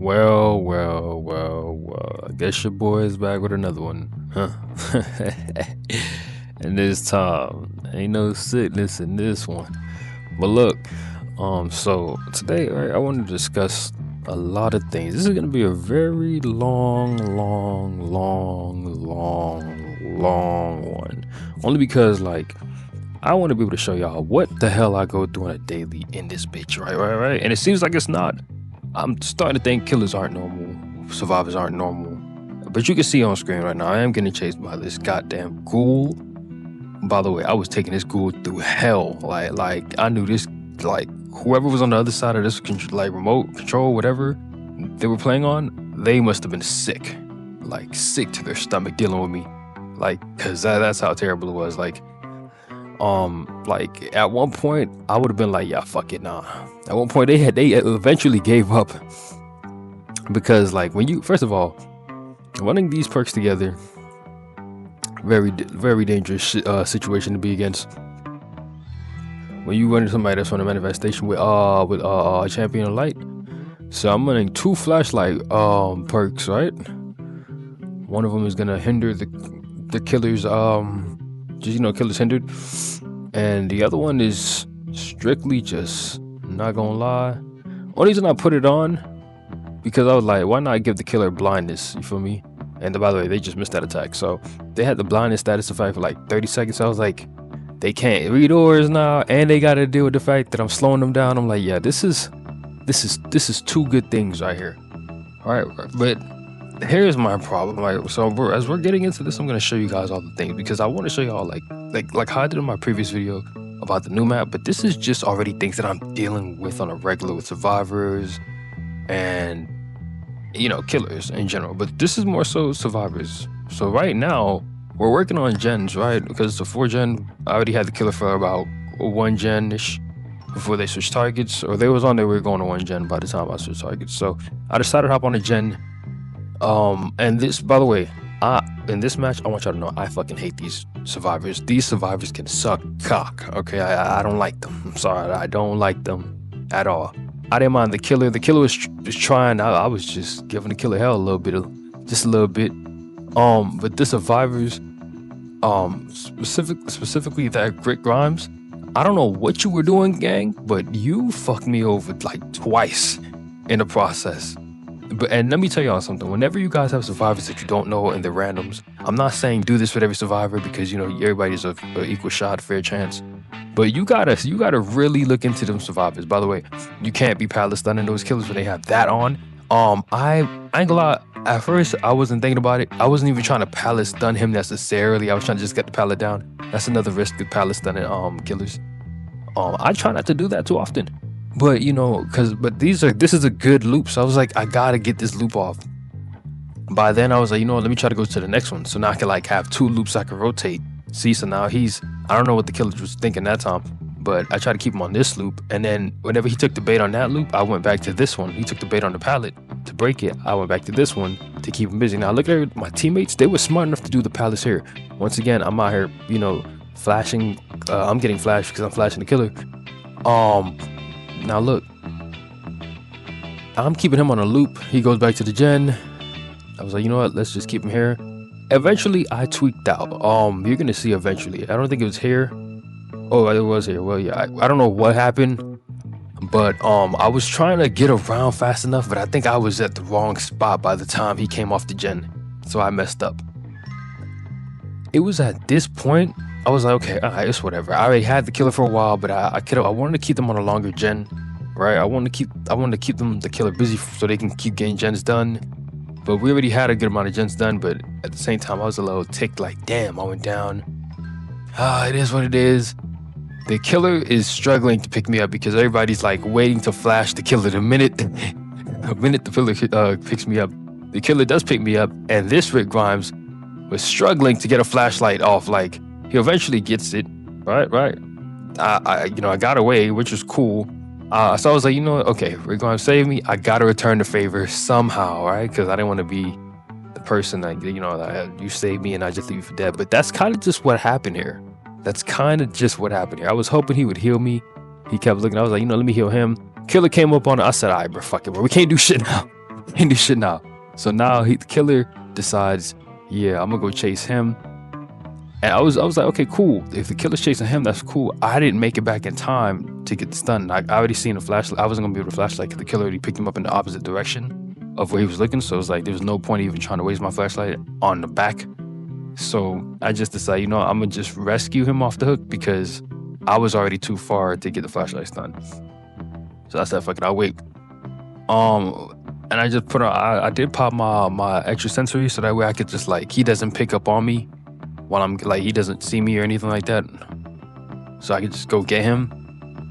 Well. I guess your boy is back with another one, huh? And this time, ain't no sickness in this one. But look, so today, right, I want to discuss a lot of things. This is gonna be a very long one. Only because, like, I want to be able to show y'all what the hell I go through on a daily in this bitch, right? And it seems like it's not. I'm starting to think killers aren't normal, survivors aren't normal. But you can see on screen right now, I am getting chased by this goddamn ghoul. By the way, I was taking this ghoul through hell. Like I knew this, like whoever was on the other side of this like remote control, whatever they were playing on, they must have been sick, like sick to their stomach dealing with me, like, cause that's how terrible it was. Like at one point I would have been like, yeah, fuck it, nah. At one point they eventually gave up because, like, when you first of all running these perks together, very dangerous situation to be against. When you run into somebody that's on a manifestation with a champion of light. So I'm running 2 flashlight perks, right? One of them is gonna hinder the killers, killers hindered, and the other one is strictly just, not gonna lie, only reason I put it on because I was like, why not give the killer blindness, you feel me? And by the way, they just missed that attack, so they had the blindness status effect for like 30 seconds. So I was like, they can't read orders now, and they gotta deal with the fact that I'm slowing them down. I'm like, yeah, this is 2 good things right here. All right, but here's my problem. Like, so as we're getting into this, I'm gonna show you guys all the things because I want to show y'all like how I did in my previous video about the new map. But this is just already things that I'm dealing with on a regular with survivors and, you know, killers in general. But this is more so survivors. So right now we're working on gens, right? Because it's a 4 gen. I already had the killer for about 1 gen ish before they switched targets, or they was on their way going to 1 gen by the time I switched targets. So I decided to hop on a gen. And this, by the way, in this match, I want y'all to know I fucking hate these survivors. These survivors can suck cock. Okay, I don't like them. I'm sorry, I don't like them at all. I didn't mind the killer. The killer was trying. I was just giving the killer hell just a little bit. But the survivors, specifically that Grit Grimes, I don't know what you were doing, gang, but you fucked me over like twice in the process. And let me tell y'all something. Whenever you guys have survivors that you don't know and they're randoms, I'm not saying do this with every survivor because, you know, everybody's a equal shot, fair chance. But you gotta really look into them survivors. By the way, you can't be palace stunning those killers when they have that on. I ain't gonna lie. At first, I wasn't thinking about it. I wasn't even trying to palace stun him necessarily. I was trying to just get the pallet down. That's another risk with palace stunning killers. I try not to do that too often. But, you know, this is a good loop. So I was like, I gotta get this loop off. By then I was like, you know what, let me try to go to the next one. So now I can like have 2 loops I can rotate. See, so now I don't know what the killer was thinking that time, but I tried to keep him on this loop. And then whenever he took the bait on that loop, I went back to this one. He took the bait on the pallet to break it. I went back to this one to keep him busy. Now look at my teammates. They were smart enough to do the palace here. Once again, I'm out here, you know, flashing. I'm getting flashed because I'm flashing the killer. Now look, I'm keeping him on a loop. He goes back to the gen. I was like, you know what, let's just keep him here. Eventually I tweaked out. You're gonna see eventually. I don't think it was here. Oh, it was here. Well, yeah, I don't know what happened, but I was trying to get around fast enough, but I think I was at the wrong spot by the time he came off the gen, so I messed up. It was at this point I was like, okay, all right, it's whatever. I already had the killer for a while, but I wanted to keep them on a longer gen, right? I wanted to keep the killer busy so they can keep getting gens done. But we already had a good amount of gens done, but at the same time, I was a little ticked, like, damn, I went down. It is what it is. The killer is struggling to pick me up because everybody's like waiting to flash the killer. The minute the killer picks me up, the killer does pick me up, and this Rick Grimes was struggling to get a flashlight off. Like, he eventually gets it, right? I got away, which was cool. So I was like, you know what? Okay, Rick Grimes saved me. I gotta return the favor somehow, right? Because I didn't want to be the person that, you know, that you saved me and I just leave you for dead. But that's kind of just what happened here. I was hoping he would heal me. He kept looking. I was like, you know, let me heal him. Killer came up on it. I said, all right, bro, fuck it, bro. We can't do shit now. He do shit now. So now the killer decides, yeah, I'm gonna go chase him. And I was like, okay, cool. If the killer's chasing him, that's cool. I didn't make it back in time to get the stun. I already seen a flashlight. I wasn't gonna be able to flashlight because the killer already picked him up in the opposite direction of where he was looking. So it was like there was no point even trying to waste my flashlight on the back. So I just decided, you know, I'm gonna just rescue him off the hook because I was already too far to get the flashlight stun. So I said, fuck it, I'll wait. And I just put on, I did pop my extra sensory so that way I could just like, he doesn't pick up on me while I'm like, he doesn't see me or anything like that. So I could just go get him.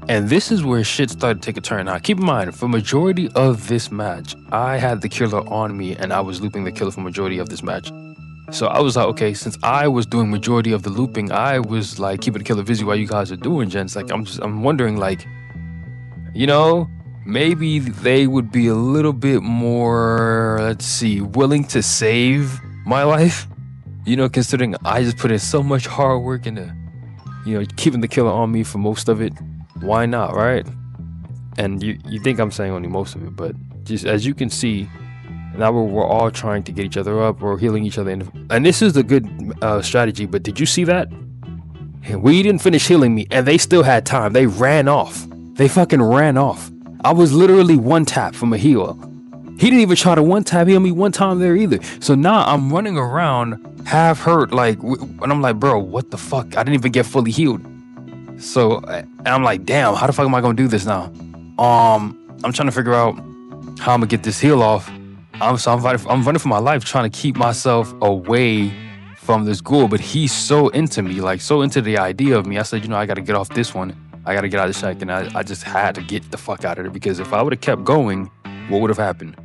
And this is where shit started to take a turn. Now keep in mind, for majority of this match, I had the killer on me and I was looping the killer for majority of this match. So I was like, okay, since I was doing majority of the looping, I was like keeping the killer busy while you guys are doing gents. Like I'm wondering like, you know, maybe they would be a little bit more, let's see, willing to save my life. You know, considering I just put in so much hard work into, you know, keeping the killer on me for most of it. Why not, right? And you think I'm saying only most of it, but just as you can see, now we're all trying to get each other up. We're healing each other. And this is a good strategy, but did you see that? We didn't finish healing me, and they still had time. They ran off. They fucking ran off. I was literally one tap from a heal. He didn't even try to one tap heal me one time there either. So now I'm running around half hurt, like, and I'm like, bro, what the fuck? I didn't even get fully healed. So and I'm like, damn, how the fuck am I gonna do this now? I'm trying to figure out how I'm gonna get this heal off. I'm running for my life, trying to keep myself away from this ghoul. But he's so into me, like so into the idea of me. I said, you know, I gotta get off this one. I gotta get out of the shack, and I just had to get the fuck out of there because if I would have kept going, what would have happened?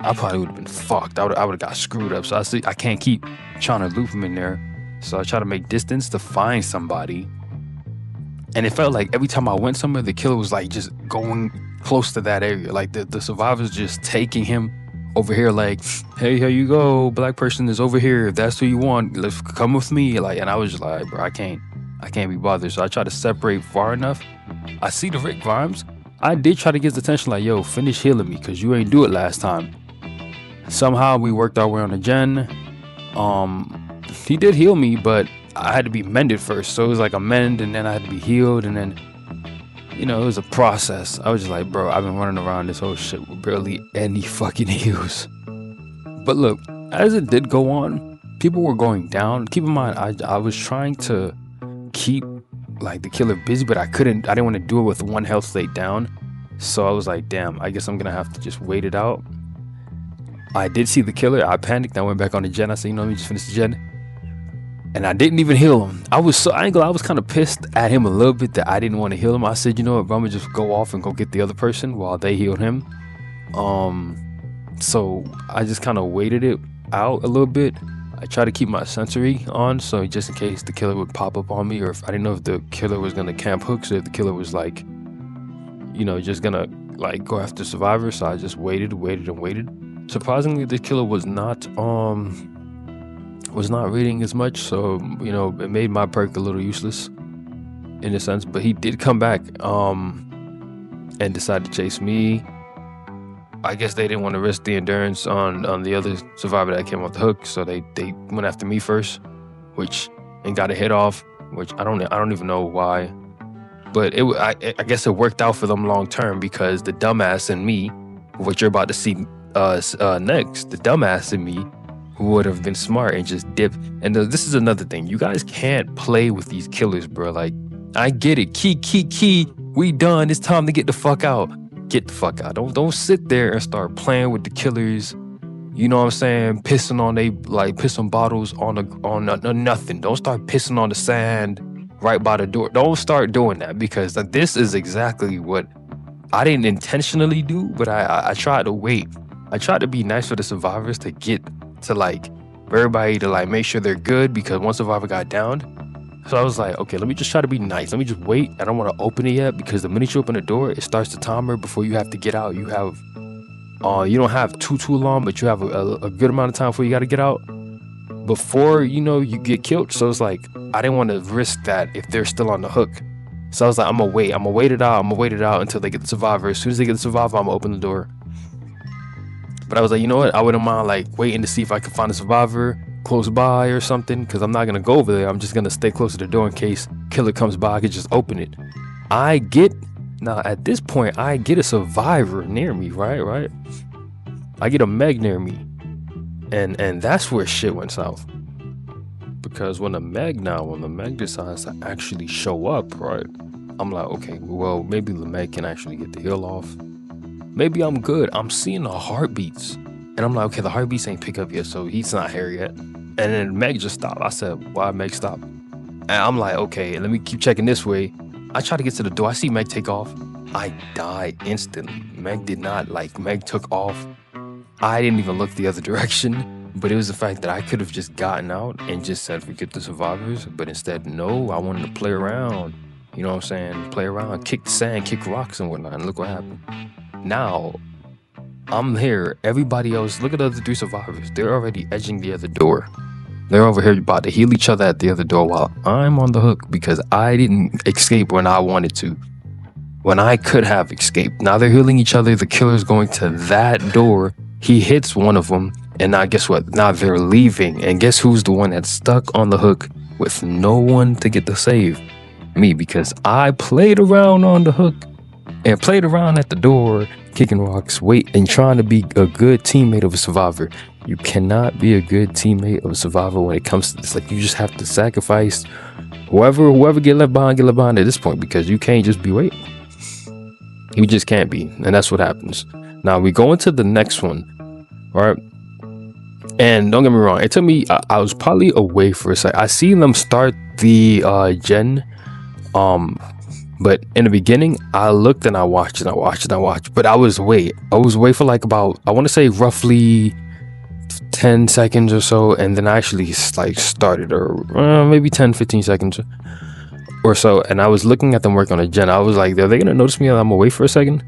I probably would have been fucked. I would have got screwed up. So I can't keep trying to loop him in there. So I try to make distance to find somebody. And it felt like every time I went somewhere, the killer was like just going close to that area. Like the survivors just taking him over here like, hey, here you go. Black person is over here. If that's who you want, let's come with me. Like, and I was just like, bro, I can't be bothered. So I try to separate far enough. I see the Rick vibes. I did try to get his attention like, yo, finish healing me because you ain't do it last time. Somehow we worked our way on the gen. He did heal me, but I had to be mended first. So it was like a mend and then I had to be healed. And then, you know, it was a process. I was just like, bro, I've been running around this whole shit with barely any fucking heals. But look, as it did go on, people were going down. Keep in mind, I was trying to keep like the killer busy, but I didn't want to do it with one health state down. So I was like, damn, I guess I'm gonna have to just wait it out. I did see the killer. I panicked. I went back on the gen. I said, you know, let me just finish the gen. And I didn't even heal him. I was kind of pissed at him a little bit that I didn't want to heal him. I said, you know what, I'm gonna just go off and go get the other person while they healed him. So I just kind of waited it out a little bit. I tried to keep my sensory on, so just in case the killer would pop up on me, or if I didn't know if the killer was gonna camp hooks, or if the killer was like, you know, just gonna like go after survivors. So I just waited. Surprisingly, the killer was not reading as much, so you know, it made my perk a little useless in a sense. But he did come back and decided to chase me. I guess they didn't want to risk the endurance on the other survivor that came off the hook, so they went after me first, and got a hit off, which I don't even know why, but I guess it worked out for them long term because the dumbass in me, what you're about to see next, the dumbass in me would have been smart and just dipped. And this is another thing, you guys can't play with these killers, bro. Like, I get it, key, we done. It's time to get the fuck out. Get the fuck out. Don't sit there and start playing with the killers. You know what I'm saying? Pissing on bottles on nothing. Don't start pissing on the sand right by the door. Don't start doing that, because this is exactly what I didn't intentionally do, but I tried to wait. I tried to be nice for the survivors to get to like for everybody to like make sure they're good, because one survivor got downed. So I was like, okay, let me just try to be nice. Let me just wait. I don't want to open it yet, because the minute you open the door, it starts the timer before you have to get out. You have, you don't have too long, but you have a good amount of time before you got to get out before, you know, you get killed. So it's like, I didn't want to risk that if they're still on the hook. So I was like, I'm gonna wait it out until they get the survivor. As soon as they get the survivor, I'm gonna open the door. But I was like, you know what? I wouldn't mind like waiting to see if I could find a survivor close by or something, because I'm not gonna go over there. I'm just gonna stay close to the door in case killer comes by. I could just open it. Now at this point, I get a survivor near me, right? I get a Meg near me, and that's where shit went south. Because when the Meg decides to actually show up, right? I'm like, okay, well, maybe the Meg can actually get the heal off. Maybe I'm good. I'm seeing the heartbeats. And I'm like, okay, the heartbeats ain't pick up yet, so he's not here yet. And then Meg just stopped. I said, why Meg stop? And I'm like, okay, let me keep checking this way. I try to get to the door. I see Meg take off. I die instantly. Meg took off. I didn't even look the other direction. But it was the fact that I could have just gotten out and just said, forget the survivors. But instead, no, I wanted to play around. You know what I'm saying? Play around, kick the sand, kick rocks and whatnot. And look what happened. Now, I'm here. Everybody else, look at the other 3 survivors. They're already edging the other door. They're over here about to heal each other at the other door while I'm on the hook because I didn't escape when I wanted to. When I could have escaped. Now they're healing each other. The killer's going to that door. He hits one of them. And now guess what? Now they're leaving. And guess who's the one that's stuck on the hook with no one to get the save? Me, because I played around on the hook and played around at the door, kicking rocks, and trying to be a good teammate of a survivor. You cannot be a good teammate of a survivor when it comes to this. Like, you just have to sacrifice whoever get left behind at this point, because you can't just be waiting. You just can't be, and that's what happens. Now we go into the next one, right? And don't get me wrong, it took me, I was probably away for a second. I seen them start the gen, but in the beginning, I looked and I watched, but I was away for like about, I want to say roughly 10 seconds or so, and then I actually like started, or maybe 10-15 seconds or so, and I was looking at them work on a gen. I was like, are they gonna notice me that I'm away for a second?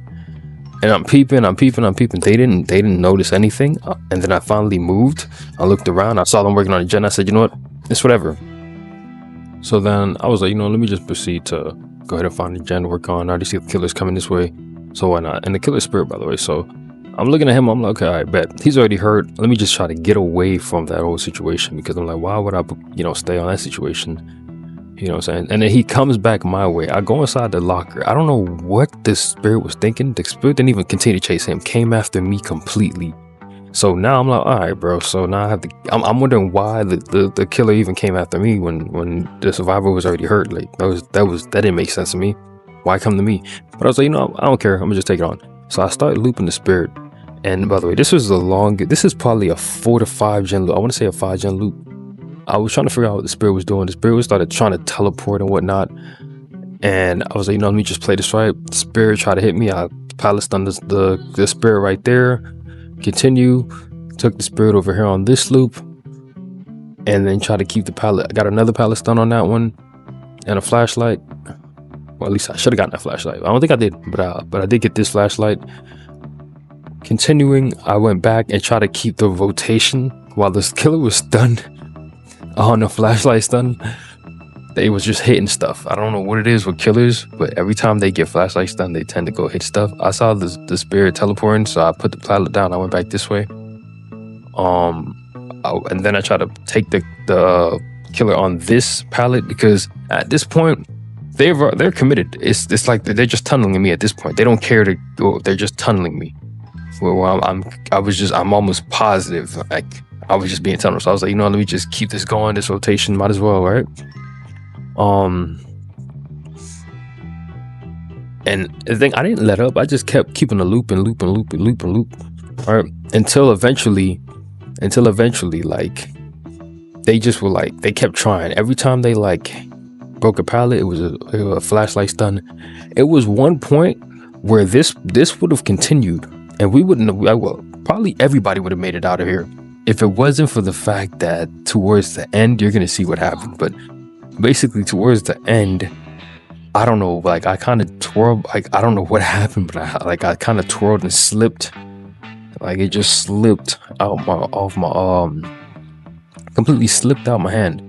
And I'm peeping. They didn't notice anything. And then I finally moved. I looked around. I saw them working on a gen. I said, you know what? It's whatever. So then I was like, you know, let me just proceed to go ahead and find the gen to work on. I already see the killer's coming this way. So why not? And the killer's spirit, by the way. So I'm looking at him. I'm like, okay, I bet he's already hurt. Let me just try to get away from that whole situation, because I'm like, why would I, stay on that situation? You know what I'm saying? And then he comes back my way. I go inside the locker. I don't know what the spirit was thinking. The spirit didn't even continue to chase him. Came after me completely. So now I'm like, all right, bro. So now I have to. I'm wondering why the killer even came after me when the survivor was already hurt. Like that didn't make sense to me. Why come to me? But I was like, you know, I don't care. I'm gonna just take it on. So I started looping the spirit. And by the way, this was this is probably a 4 to 5 gen loop. I want to say a 5 gen loop. I was trying to figure out what the spirit was doing. The spirit started trying to teleport and whatnot. And I was like, you know, let me just play this right. The spirit tried to hit me. I pallet stunned the spirit right there. Continue. Took the spirit over here on this loop. And then tried to keep the pallet. I got another pallet stun on that one. And a flashlight. Well, at least I should have gotten that flashlight. I don't think I did. But I did get this flashlight. Continuing, I went back and tried to keep the rotation while this killer was stunned. On the flashlight stun, they was just hitting stuff. I don't know what it is with killers, but every time they get flashlight stun, they tend to go hit stuff. I saw the spirit teleporting, so I put the pallet down. I went back this way. And then I tried to take the killer on this pallet, because at this point they're committed. It's like they're just tunneling me at this point. They don't care to go. They're just tunneling me. Well, I'm almost positive. Like, I was just being tunneled. So I was like, you know, let me just keep this going. This rotation might as well, right? And the thing, I didn't let up. I just kept keeping a loop. All right, until eventually, like, they just were like, they kept trying. Every time they like broke a pallet, it was a flashlight stun. It was one point where this would have continued, and we wouldn't have. Well, probably everybody would have made it out of here. If it wasn't for the fact that towards the end, you're going to see what happened. But basically towards the end, I don't know, like I kind of twirled, like I don't know what happened, but I kind of twirled and slipped. Like it just slipped out completely slipped out my hand.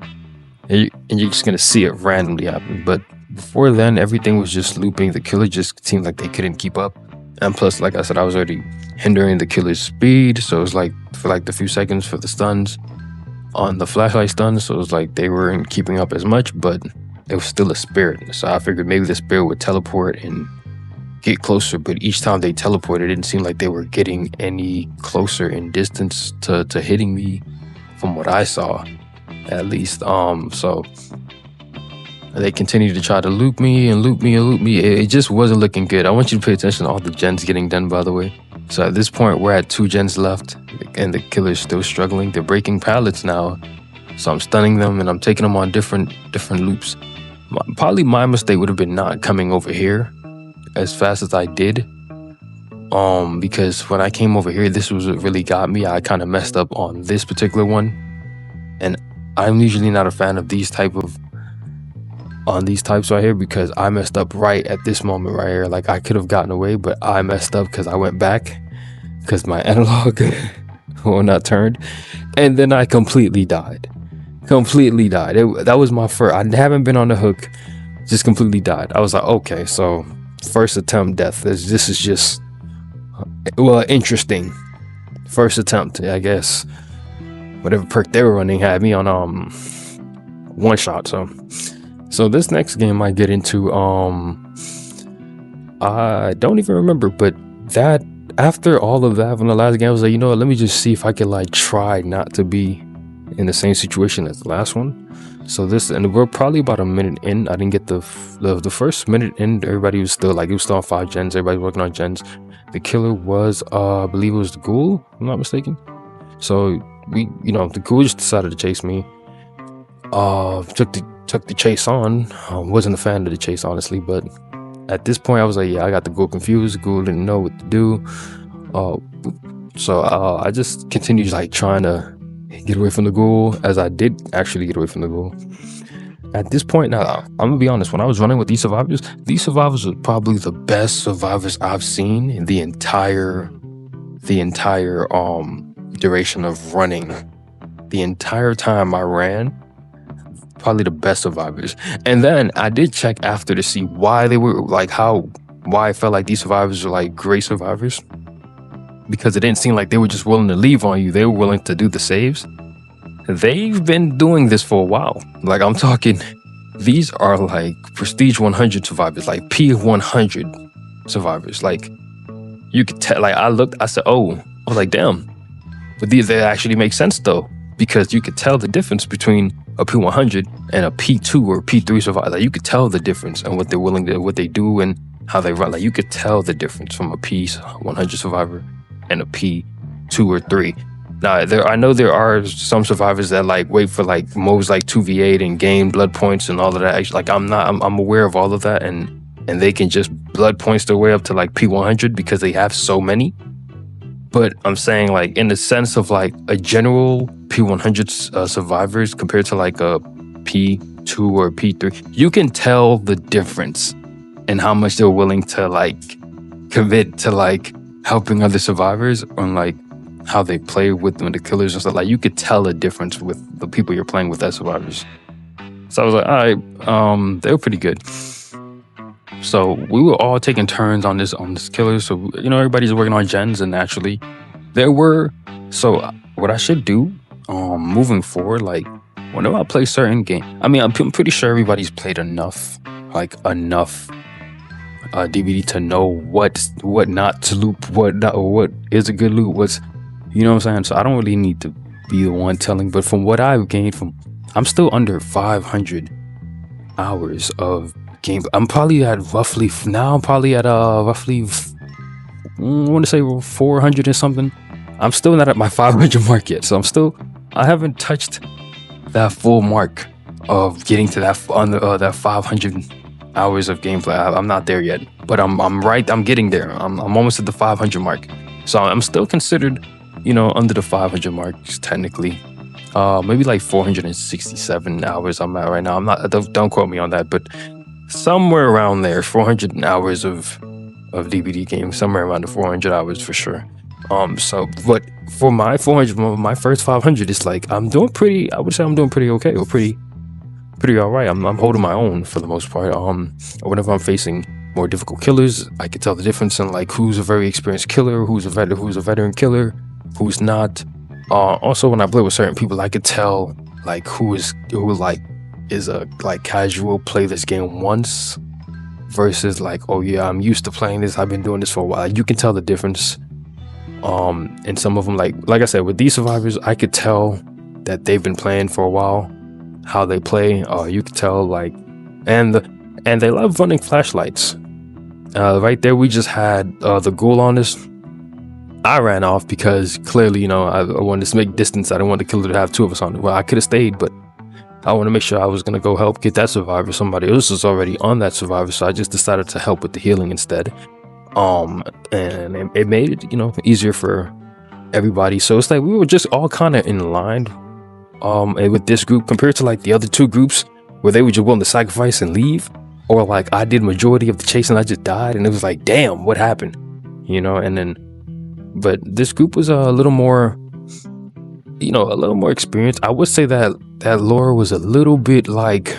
And you're just going to see it randomly happen. But before then, everything was just looping. The killer just seemed like they couldn't keep up. And plus, like I said, I was already hindering the killer's speed. So it's like for like the few seconds for the stuns on the flashlight stuns. So it's like they weren't keeping up as much, but it was still a spirit. So I figured maybe the spirit would teleport and get closer, but each time they teleported, it didn't seem like they were getting any closer in distance to hitting me from what I saw, at least. So they continued to try to loop me and loop me and loop me. It just wasn't looking good. I want you to pay attention to all the gens getting done, by the way. So at this point, we're at 2 gens left, and the killer's still struggling. They're breaking pallets now, so I'm stunning them and I'm taking them on different loops. Probably my mistake would have been not coming over here as fast as I did, because when I came over here, this was what really got me. I kind of messed up on this particular one, and I'm usually not a fan of these types right here, because I messed up right at this moment right here. Like, I could have gotten away, but I messed up because I went back because my analog well, not turned, and then I completely died. That was my first. I haven't been on the hook, just completely died. I was like, okay, so first attempt death. This is just, well, interesting. First attempt, I guess. Whatever perk they were running had me on one shot. So this next game I get into, I don't even remember, but that after all of that from the last game, I was like, you know what, let me just see if I could like try not to be in the same situation as the last one. So this, and we're probably about a minute in. I didn't get the first minute in. Everybody was still like, it was still on 5 gens. Everybody working on gens. The killer was, I believe it was the ghoul, if I'm not mistaken. So the ghoul just decided to chase me. Took the chase on. Wasn't a fan of the chase, honestly, but at this point I was like, yeah, I got the ghoul confused. The ghoul didn't know what to do. So I just continued like trying to get away from the ghoul, as I did actually get away from the ghoul. At this point now, I'm gonna be honest, when I was running with these survivors were probably the best survivors I've seen in the entire duration of running. The entire time I ran, probably the best survivors. And then I did check after to see why they were like, why I felt like these survivors were like great survivors, because it didn't seem like they were just willing to leave on you. They were willing to do the saves. They've been doing this for a while. Like, I'm talking, these are like prestige 100 survivors, like P100 survivors. Like, you could tell, like, I said, oh, I was like, damn. But these, they actually make sense though, because you could tell the difference between a P100 and a P2 or P3 survivor. Like, you could tell the difference and what they're willing to, what they do and how they run. Like, you could tell the difference from a P100 survivor and a P2 or 3. Now, I know there are some survivors that like wait for like moves like 2v8 and gain blood points and all of that. Actually, like, I'm aware of all of that, and they can just blood points their way up to like P100 because they have so many. But I'm saying, like, in the sense of like a general P100 survivors compared to like a P2 or P3, you can tell the difference in how much they're willing to like commit to like helping other survivors, on like how they play with the killers and stuff. Like, you could tell a difference with the people you're playing with as survivors. So I was like, all right, they were pretty good. So we were all taking turns on this killer. So, everybody's working on gens, and naturally there were. So what I should do moving forward, like whenever I play certain game, I mean, I'm pretty sure everybody's played enough DVD to know what not to loop, what is a good loop, what's, you know what I'm saying? So I don't really need to be the one telling, but from what I've gained I'm still under 500 hours of game. I'm probably at roughly, I want to say 400 or something. I'm still not at my 500 mark yet. So I haven't touched that full mark of getting to that that 500 hours of gameplay. I'm not there yet, but I'm getting there. I'm almost at the 500 mark. So I'm still considered, under the 500 marks technically. Maybe like 467 hours I'm at right now. I'm not, don't quote me on that, but somewhere around there, 400 hours of DVD games, somewhere around the 400 hours for sure. But for my 400, my first 500, it's like I would say I'm doing pretty okay, or pretty all right. I'm holding my own for the most part. Whenever I'm facing more difficult killers. I could tell the difference in like who's a very experienced killer, who's a veteran killer, who's not. Also, when I play with certain people, I could tell like who is a like casual, play this game once, versus like, oh yeah, I'm used to playing this, I've been doing this for a while. You can tell the difference. And some of them, like I said, with these survivors, I could tell that they've been playing for a while, how they play. You could tell like, and they love running flashlights. Right there, we just had the ghoul on us. I ran off because clearly, you know, I wanted to make distance. I didn't want the killer to have two of us on it. Well, I could have stayed, but I want to make sure I was going to go help get that survivor. Somebody else was already on that survivor, so I just decided to help with the healing instead. And it made it, you know, easier for everybody. So it's like we were just all kind of in line and with this group compared to like the other two groups where they were just willing to sacrifice and leave, or like I did majority of the chase and I just died, and it was like, damn, what happened, you know? And then but this group was a little more, you know, a little more experienced. I would say that lore was a little bit like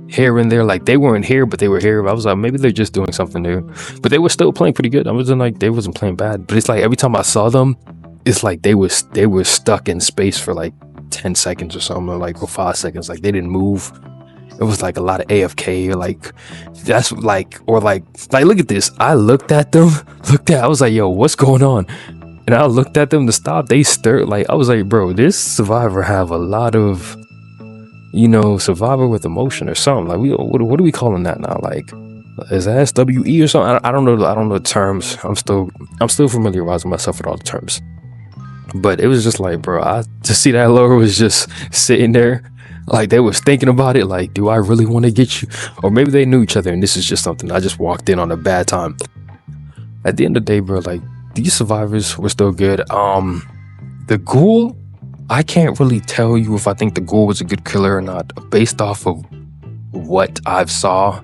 here and there, like they weren't here but they were here. I was like, maybe they're just doing something new, but they were still playing pretty good. I wasn't like they wasn't playing bad, but it's like every time I saw them, it's like they were stuck in space for like 10 seconds or something, or like for 5 seconds, like they didn't move. It was like a lot of AFK, like that's like, or like look at this. I looked at them, I was like, yo, what's going on? And I looked at them to stop. They stirred, like I was like, bro, this survivor have a lot of, you know, survivor with emotion or something. Like what are we calling that now? Like, is that SWE or something? I don't know the terms. I'm still familiarizing myself with all the terms. But it was just like, bro, I just see that Laura was just sitting there, like they was thinking about it, like, do I really want to get you? Or maybe they knew each other and this is just something I just walked in on a bad time. At the end of the day, bro, like these survivors were still good. The ghoul, I can't really tell you if I think the ghoul was a good killer or not based off of what I've saw.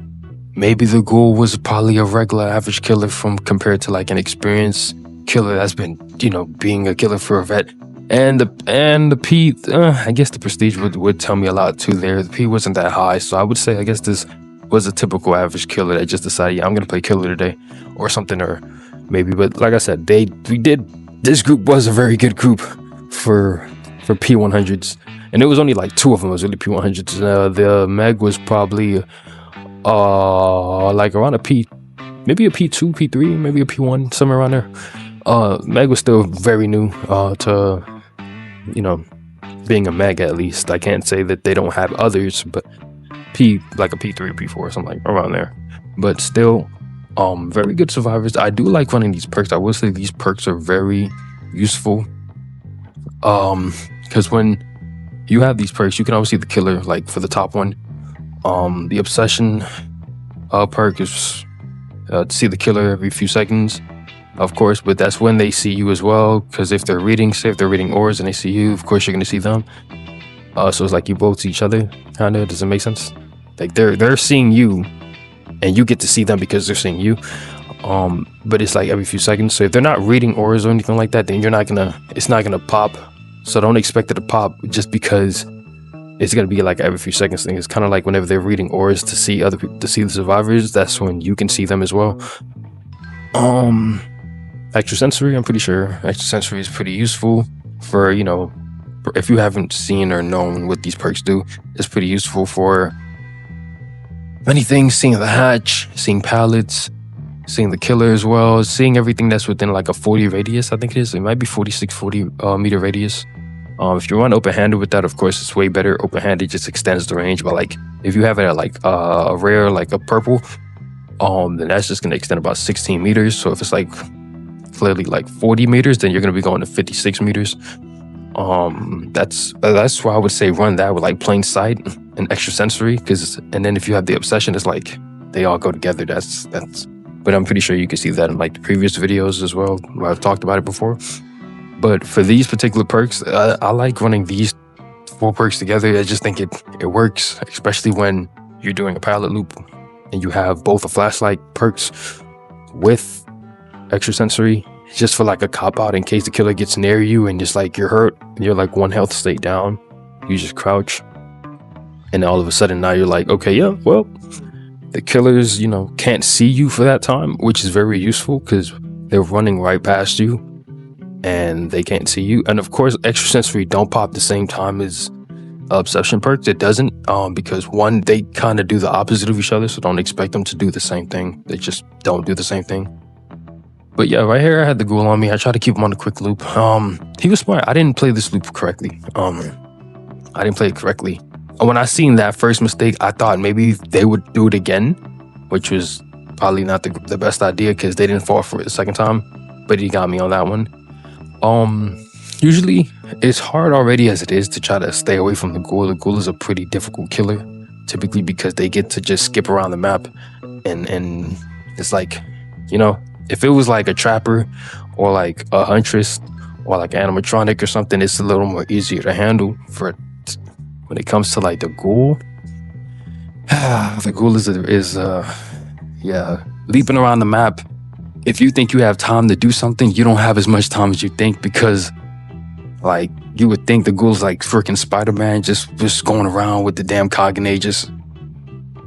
Maybe the ghoul was probably a regular average killer compared to like an experienced killer that's been, you know, being a killer for a vet. And the P, I guess the prestige would tell me a lot too there. The P wasn't that high, so I would say I guess this was a typical average killer that just decided, yeah, I'm gonna play killer today or something, or maybe. But like I said, this group was a very good group for P100s, and it was only like two of them was really P100s. The Meg was probably like around a P, maybe a P2, P3, maybe a P1, somewhere around there. Meg was still very new to, you know, being a Meg. At least I can't say that they don't have others, but like a P3 or P4, something like around there. But still, very good survivors. I do like running these perks. I will say these perks are very useful, because when you have these perks, you can always see the killer. Like for the top one, the obsession perk is to see the killer every few seconds, of course, but that's when they see you as well, because if they're reading auras and they see you, of course you're gonna see them. So it's like you both see each other, kind of. Does it make sense? Like they're seeing you and you get to see them because they're seeing you. But it's like every few seconds. So if they're not reading auras or anything like that, then it's not gonna pop. So don't expect it to pop just because it's gonna be like every few seconds thing. It's kind of like whenever they're reading auras to see other people, to see the survivors, that's when you can see them as well. Extrasensory, I'm pretty sure extrasensory is pretty useful for, you know, if you haven't seen or known what these perks do. It's pretty useful for many things: seeing the hatch, seeing pallets, seeing the killer as well, seeing everything that's within like a 40 radius. I think it is. It might be 40 meter radius. If you run open-handed with that, of course, it's way better. Open-handed just extends the range, but like if you have it at like a rare, like a purple, then that's just gonna extend about 16 meters. So if it's like clearly like 40 meters, then you're gonna be going to 56 meters. That's why I would say run that with like plain sight and extrasensory, and then if you have the obsession, it's like they all go together. That's but I'm pretty sure you can see that in like the previous videos as well, where I've talked about it before. But for these particular perks, I like running these 4 perks together. I just think it works, especially when you're doing a pallet loop and you have both the flashlight perks with extrasensory, just for like a cop out in case the killer gets near you and just like you're hurt and you're like 1 health state down. You just crouch, and all of a sudden now you're like, okay, yeah, well, the killers, you know, can't see you for that time, which is very useful because they're running right past you and they can't see you. And of course, extrasensory don't pop the same time as obsession perks. It doesn't, because one, they kind of do the opposite of each other, so don't expect them to do the same thing. They just don't do the same thing. But yeah, right here I had the ghoul on me. I tried to keep him on a quick loop. He was smart. I didn't play this loop correctly. I didn't play it correctly. When I seen that first mistake, I thought maybe they would do it again, which was probably not the best idea because they didn't fall for it the second time. But he got me on that one. Usually it's hard already as it is to try to stay away from the ghoul. The ghoul is a pretty difficult killer, typically because they get to just skip around the map, and it's like, you know, if it was like a trapper or like a huntress or like animatronic or something, it's a little more easier to handle. For when it comes to like the ghoul, the ghoul is leaping around the map. If you think you have time to do something, you don't have as much time as you think, because like you would think the ghoul's like freaking Spider-Man, just going around with the damn Kagane, just,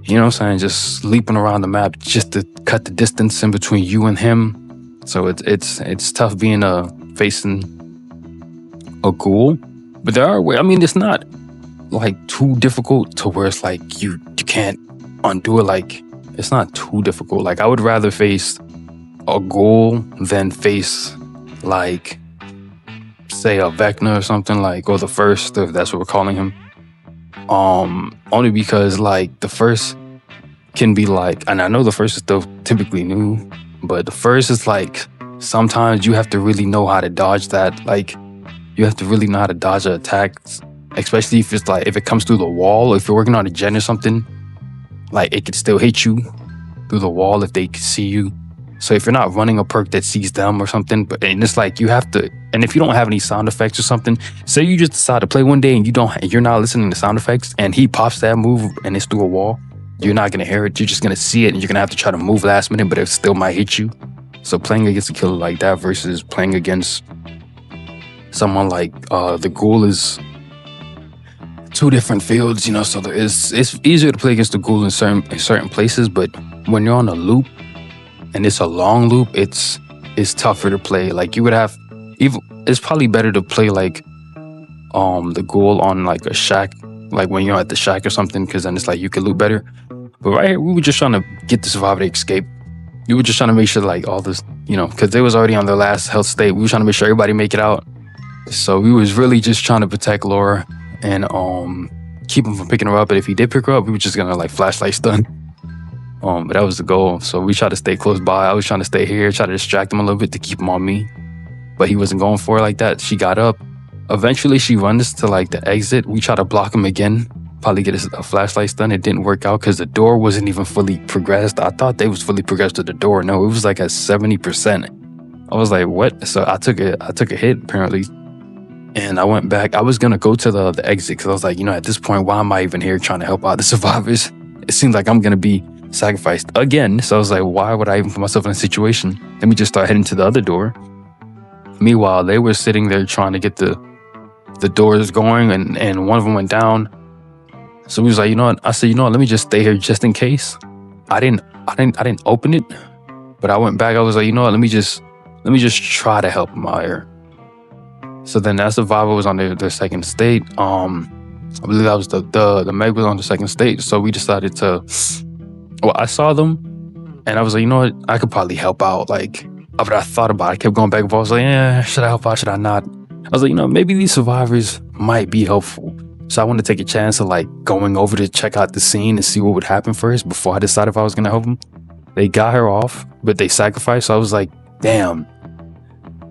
you know what I'm saying, just leaping around the map just to cut the distance in between you and him. So it's tough being facing a ghoul. But there are ways. I mean, it's not like too difficult to where it's like you can't undo it. Like, it's not too difficult. Like, I would rather face a ghoul than face like, say, a vecna or something, like, or the first, if that's what we're calling him. Only because like the first can be like, and I know the first is still typically new, but the first is like, sometimes you have to really know how to dodge that. Like, you have to really know how to dodge an attack, especially if it's like, if it comes through the wall. If you're working on a gen or something, like, it could still hit you through the wall if they can see you. So if you're not running a perk that sees them or something, and it's like you have to, and if you don't have any sound effects or something, say you just decide to play one day and you're not listening to sound effects, and he pops that move and it's through a wall, you're not gonna hear it. You're just gonna see it, and you're gonna have to try to move last minute, but it still might hit you. So playing against a killer like that versus playing against someone like the ghoul is two different fields, you know. So it's easier to play against the ghoul in certain places, but when you're on a loop and it's a long loop, it's tougher to play. Like, you would have, even, it's probably better to play like the ghoul on like a shack, like when you're at the shack or something, because then it's like you can loop better. But right here, we were just trying to get the survivor to escape. We were just trying to make sure like all this, you know, because they was already on their last health state. We were trying to make sure everybody make it out. So we was really just trying to protect Laura and keep him from picking her up. But if he did pick her up, we were just gonna like flashlight stun. But that was the goal. So we tried to stay close by. I was trying to stay here, try to distract him a little bit to keep him on me. But he wasn't going for it like that. She got up. Eventually, she runs to like the exit. We try to block him again, probably get a flashlight stun. It didn't work out because the door wasn't even fully progressed. I thought they was fully progressed to the door. No, it was like at 70%. I was like, what? So I took a hit apparently, and I went back. I was gonna go to the exit because I was like, you know, at this point, why am I even here trying to help out the survivors? It seems like I'm gonna be sacrificed again. So I was like, why would I even put myself in a situation? Let me just start heading to the other door. Meanwhile, they were sitting there trying to get the doors going, and one of them went down. So we was like, you know what? I said, you know what? Let me just stay here just in case. I didn't open it, but I went back. I was like, you know what? Let me just try to help him out here. So then that survivor was on their second state. I believe that was the Meg was on the second state. So we decided to. Well, I saw them, and I was like, you know what? I could probably help out. Like, but I thought about it. I kept going back and forth. I was like, yeah, should I help out? Should I not? I was like, you know, maybe these survivors might be helpful. So I wanted to take a chance of like going over to check out the scene and see what would happen first before I decided if I was going to help them. They got her off, but they sacrificed. So I was like, damn,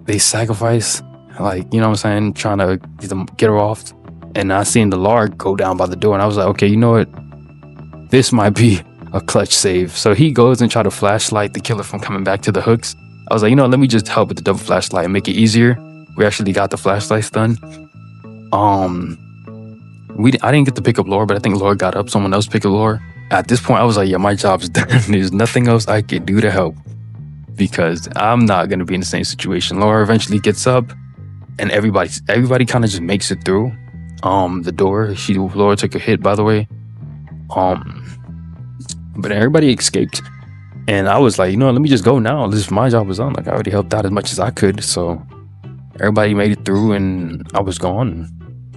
they sacrificed. Like, you know what I'm saying? Trying to get her off. And I seen the Lard go down by the door. And I was like, okay, you know what? This might be a clutch save. So he goes and try to flashlight the killer from coming back to the hooks. I was like, you know, let me just help with the double flashlight and make it easier. We actually got the flashlight stun. I didn't get to pick up Laura, but I think Laura got up. Someone else picked up Laura. At this point, I was like, yeah, my job's done. There's nothing else I can do to help because I'm not going to be in the same situation. Laura eventually gets up, and everybody kind of just makes it through The door. Laura took a hit, by the way. but everybody escaped. And I was like, you know, let me just go now. This my job was on. Like I already helped out as much as I could. So everybody made it through and I was gone.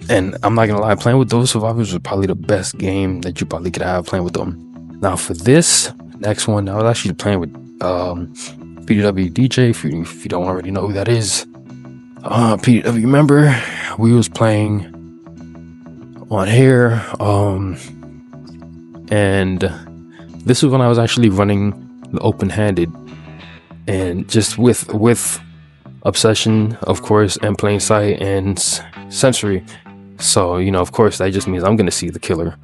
And I'm not gonna lie, playing with those survivors was probably the best game that you probably could have playing with them. Now for this next one, I was actually playing with PDW DJ. If you don't already know who that is, PDW member. We was playing on here, and this was when I was actually running the open-handed, and just with obsession, of course, and plain sight and sensory. So, you know, of course, that just means I'm gonna see the killer.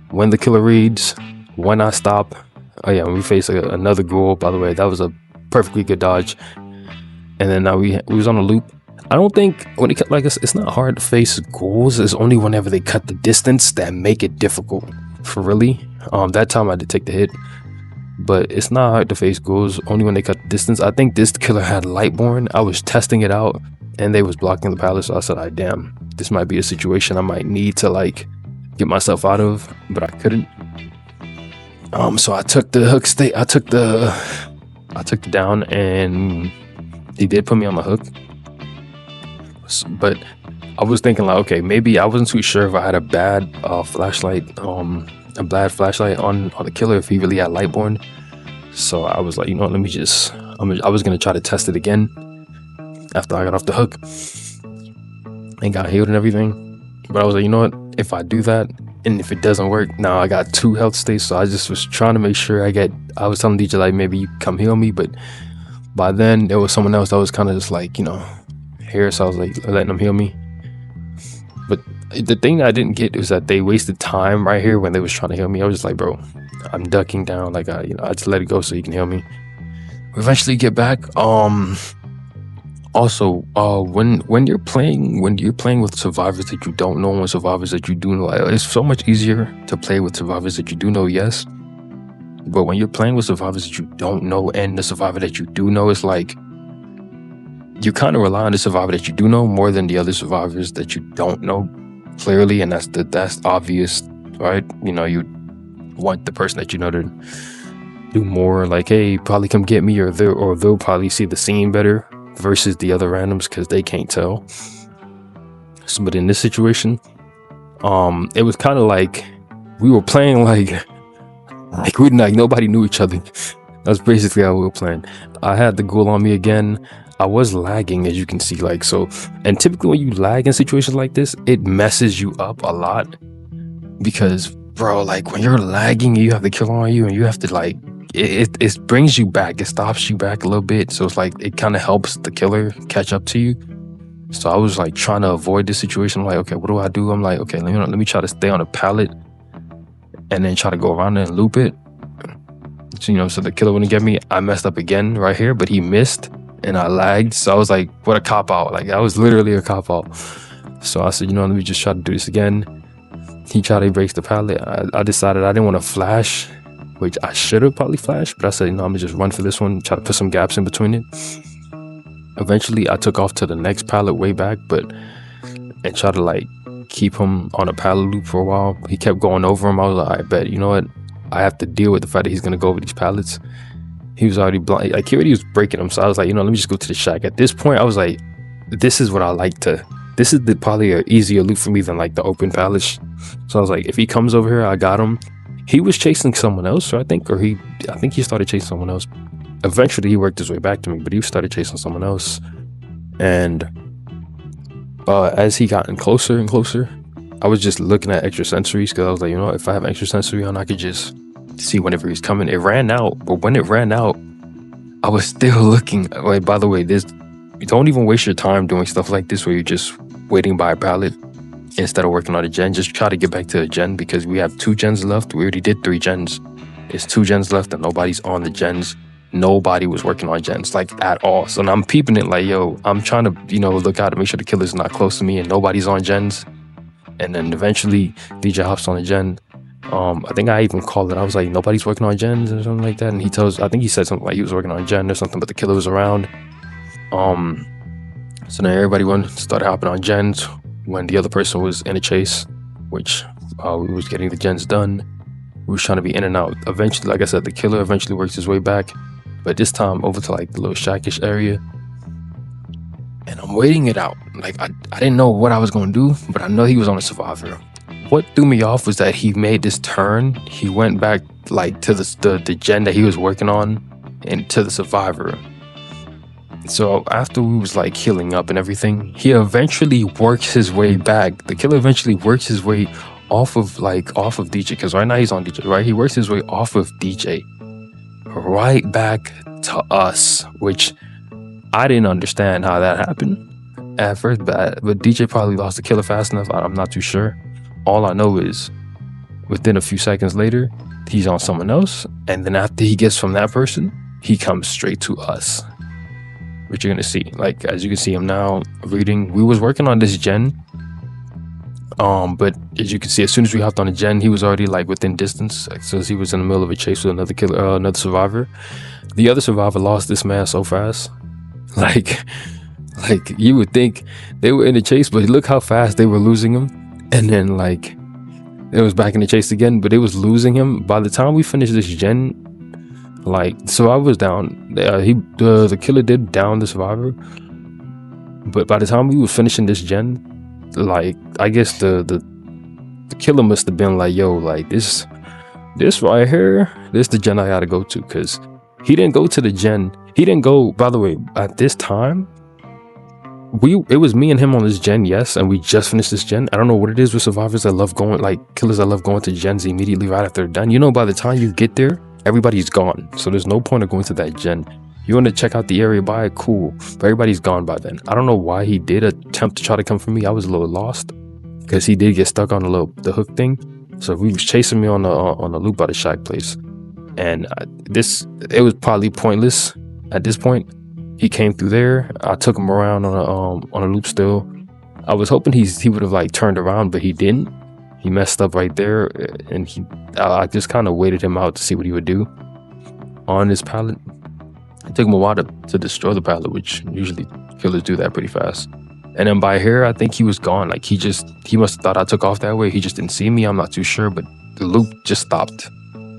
When the killer reads, when I stop. Oh yeah, when we face another ghoul, by the way, that was a perfectly good dodge. And then now we was on a loop. I don't think when it like it's not hard to face ghouls. It's only whenever they cut the distance that make it difficult. For really, that time I did take the hit, but it's not hard to face ghouls only when they cut the distance. I think this killer had Lightborn. I was testing it out and they was blocking the palace, so I said, damn, this might be a situation I might need to like get myself out of, but I couldn't. So I took the hook state. I took the down, and he did put me on the hook. But I was thinking like, okay, maybe I wasn't too sure if I had a bad flashlight, on the killer, if he really had Lightborn. So I was like, you know what, let me just, I was gonna try to test it again after I got off the hook and got healed and everything. But I was like, you know what, if I do that and if it doesn't work, now I got 2 health states, so I just was trying to make sure I was telling DJ like, maybe you come heal me, but by then there was someone else that was kind of just like, you know, here, so I was like letting them heal me. But the thing that I didn't get was that they wasted time right here when they was trying to heal me. I was just like, bro, I'm ducking down, like I just let it go so you can heal me. We eventually get back. Also, when you're playing with survivors that you don't know and survivors that you do know, it's so much easier to play with survivors that you do know, yes. But when you're playing with survivors that you don't know and the survivor that you do know, it's like you kind of rely on the survivor that you do know more than the other survivors that you don't know clearly, and that's obvious, right? You know, you want the person that you know to do more, like, hey, probably come get me, or they'll probably see the scene better versus the other randoms because they can't tell. So, but in this situation, it was kind of like we were playing like nobody knew each other. That's basically how we were playing. I had the ghoul on me again. I was lagging, as you can see, like, so. And typically when you lag in situations like this, it messes you up a lot because, bro, like when you're lagging, you have the killer on you and you have to like, it brings you back. It stops you back a little bit. So it's like, it kind of helps the killer catch up to you. So I was like trying to avoid this situation. I'm like, okay, what do I do? I'm like, okay, let me try to stay on a pallet and then try to go around and loop it. So, you know, so the killer wouldn't get me. I messed up again right here, but he missed and I lagged. So I was like, what a cop out. Like, that was literally a cop out. So I said, you know, let me just try to do this again. He tried to erase the pallet. I decided I didn't want to flash, which I should have probably flashed, but I said, you know, I'm gonna just run for this one, try to put some gaps in between it. Eventually I took off to the next pallet way back, and try to like keep him on a pallet loop for a while. He kept going over him. I was like, I bet, you know what, I have to deal with the fact that he's gonna go over these pallets. He was already blind, like he already was breaking them. So I was like, you know, let me just go to the shack. At this point I was like, this is what I like to, this is probably an easier loop for me than like the open pallets. So I was like, if he comes over here, I got him. He was chasing someone else, I think he started chasing someone else. Eventually he worked his way back to me, but he started chasing someone else. And as he gotten closer and closer, I was just looking at extra sensories because I was like, you know, if I have extra sensory on, I could just see whenever he's coming. It ran out, but when it ran out, I was still looking. Like, by the way, don't even waste your time doing stuff like this where you're just waiting by a pallet instead of working on a gen. Just try to get back to a gen because we have 2 gens left. We already did 3 gens. It's 2 gens left and nobody's on the gens. Nobody was working on gens, like, at all. So now I'm peeping it like, yo, I'm trying to, you know, look out to make sure the killer's not close to me and nobody's on gens. And then eventually DJ hops on a gen. I think I even called it. I was like, nobody's working on gens or something like that. And I think he said something like he was working on a gen or something, but the killer was around. So then everybody started hopping on gens when the other person was in a chase, which we was getting the gens done. We was trying to be in and out. Eventually, like I said, the killer eventually works his way back, but this time over to like the little shackish area. And I'm waiting it out. Like I didn't know what I was gonna do, but I know he was on a survivor. What threw me off was that he made this turn. He went back like to the gen that he was working on and to the survivor. So after we was like healing up and everything, he eventually works his way back. The killer eventually works his way off of DJ, because right now he's on DJ, right? He works his way off of DJ right back to us, which I didn't understand how that happened at first, but DJ probably lost the killer fast enough. I'm not too sure. All I know is within a few seconds later, he's on someone else, and then after he gets from that person, he comes straight to us, which you're gonna see. Like, as you can see him now reading, we was working on this gen, but as you can see, as soon as we hopped on the gen, he was already like within distance, since he was in the middle of a chase with another killer, another survivor. The other survivor lost this man so fast. Like you would think they were in the chase, but look how fast they were losing him. And then like it was back in the chase again, but it was losing him. By the time we finished this gen, like, so I was down. The killer did down the survivor, but by the time we was finishing this gen, like, I guess the killer must have been like, yo, like this right here, this the gen I gotta go to, because he didn't go to the gen. He didn't go, by the way, at this time, it was me and him on this gen, yes, and we just finished this gen. I don't know what it is with survivors that love going, like killers that love going to gens immediately right after they're done. You know, by the time you get there, everybody's gone, so there's no point of going to that gen. You want to check out the area by it, cool, but everybody's gone by then. I don't know why he did attempt to try to come for me. I was a little lost because he did get stuck on the hook thing. So he was chasing me on the loop by the shack place, and it was probably pointless at this point. He came through there. I took him around on a loop still. I was hoping he would have like turned around, but he didn't. He messed up right there, and I just kind of waited him out to see what he would do on this pallet. It took him a while to destroy the pallet, which usually killers do that pretty fast. And then by here, I think he was gone. Like he must have thought I took off that way. He just didn't see me. I'm not too sure, but the loop just stopped.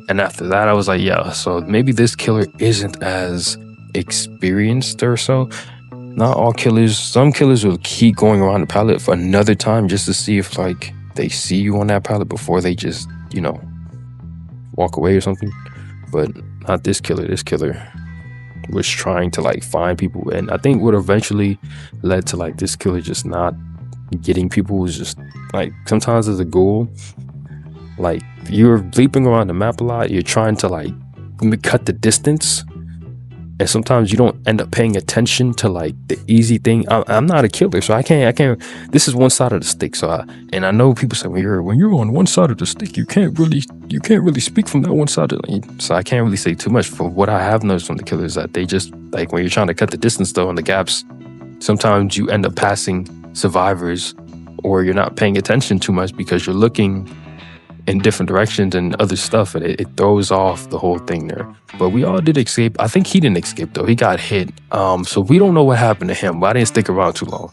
And after that, I was like, yeah, so maybe this killer isn't as experienced or so. Not all killers. Some killers will keep going around the pallet for another time just to see if like they see you on that pallet before they just, you know, walk away or something. But not this killer. This killer was trying to like find people, and I think what eventually led to like this killer just not getting people was just like, sometimes as a goal, like you're bleeping around the map a lot, you're trying to like cut the distance, and sometimes you don't end up paying attention to like the easy thing. I'm not a killer, so I can't. This is one side of the stick. So I know people say when you're on one side of the stick, you can't really speak from that one side. So I can't really say too much. For what I have noticed from the killers, that they just like when you're trying to cut the distance though and the gaps, sometimes you end up passing survivors, or you're not paying attention too much because you're looking in different directions and other stuff, and it throws off the whole thing there. But we all did escape. I think he didn't escape though. He got hit. So we don't know what happened to him, but I didn't stick around too long.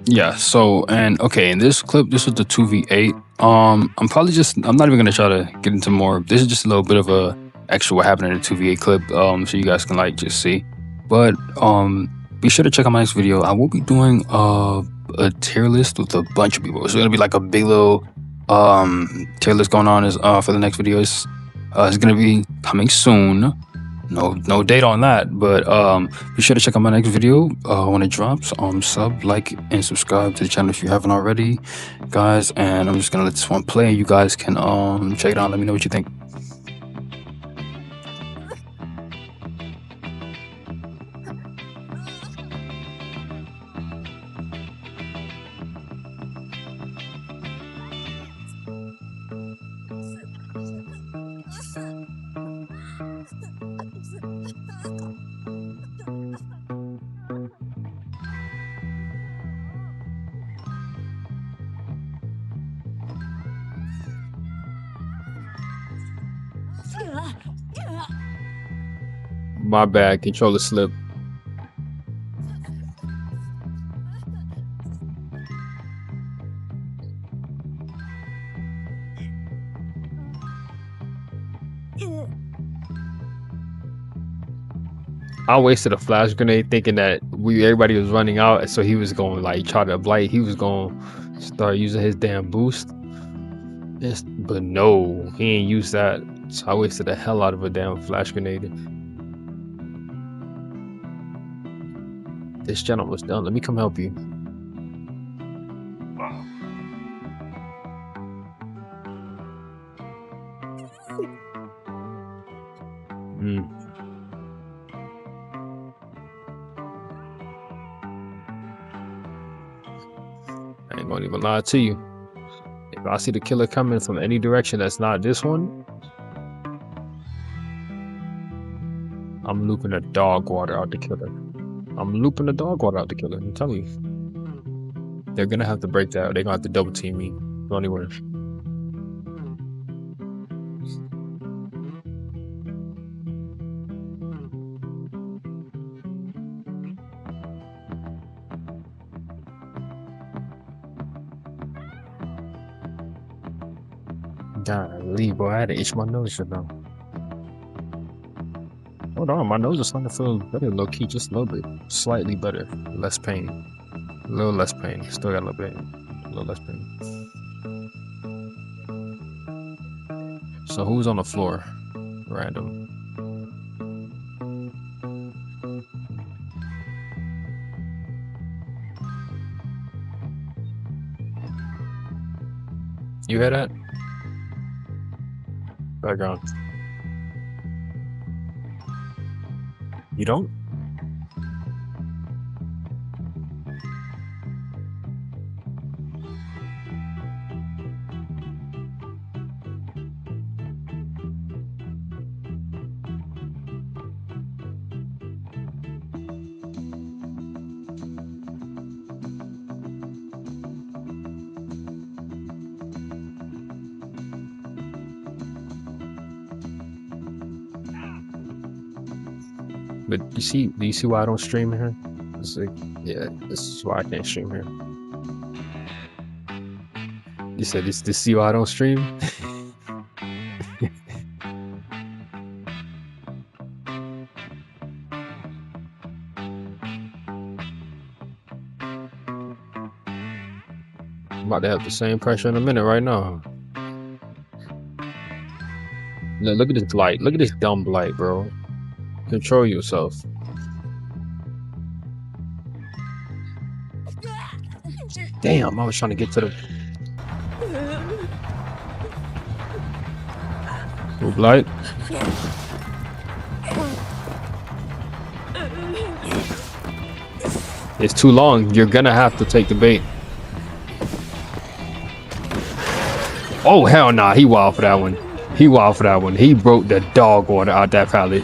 Yeah, so, and okay, in this clip, this was the 2v8. I'm not even gonna try to get into more. This is just a little bit of a extra what happened in the 2v8 clip, so you guys can like just see. But be sure to check out my next video. I will be doing a tier list with a bunch of people. It's gonna be like a big little tier list going on. Is for the next video. It's gonna be coming soon. No date on that, but be sure to check out my next video when it drops. Sub, like, and subscribe to the channel if you haven't already, guys. And I'm just gonna let this one play. You guys can check it out. Let me know what you think. My bad, controller slip. I wasted a flash grenade thinking that everybody was running out, so he was going to like try to blight. He was going to start using his damn boost. But no, he ain't used that. So I wasted the hell out of a damn flash grenade. This channel was done. Let me come help you. I ain't gonna even lie to you. If I see the killer coming from any direction that's not this one, I'm looping the dog water out the killer. I'm looping the dog water out the killer. I'm telling you. They're gonna have to break that. They're gonna have to double team me. Don't even worry. Golly, boy, I had to itch my nose just now. Hold on, my nose is starting to feel better, low key, just a little bit. Slightly better. Less pain. A little less pain. Still got a little bit. A little less pain. So who's on the floor? Random. You hear that? Background. You don't? But do you see why I don't stream here? It's like, yeah, this is why I can't stream here. You said this see why I don't stream? I'm about to have the same pressure in a minute right now. Look at this blight. Look at this dumb blight, bro. Control yourself. Damn, I was trying to get to the... Ooh, blight. It's too long. You're gonna have to take the bait. Oh, hell nah. He wild for that one. He wild for that one. He broke the dog water out that pallet.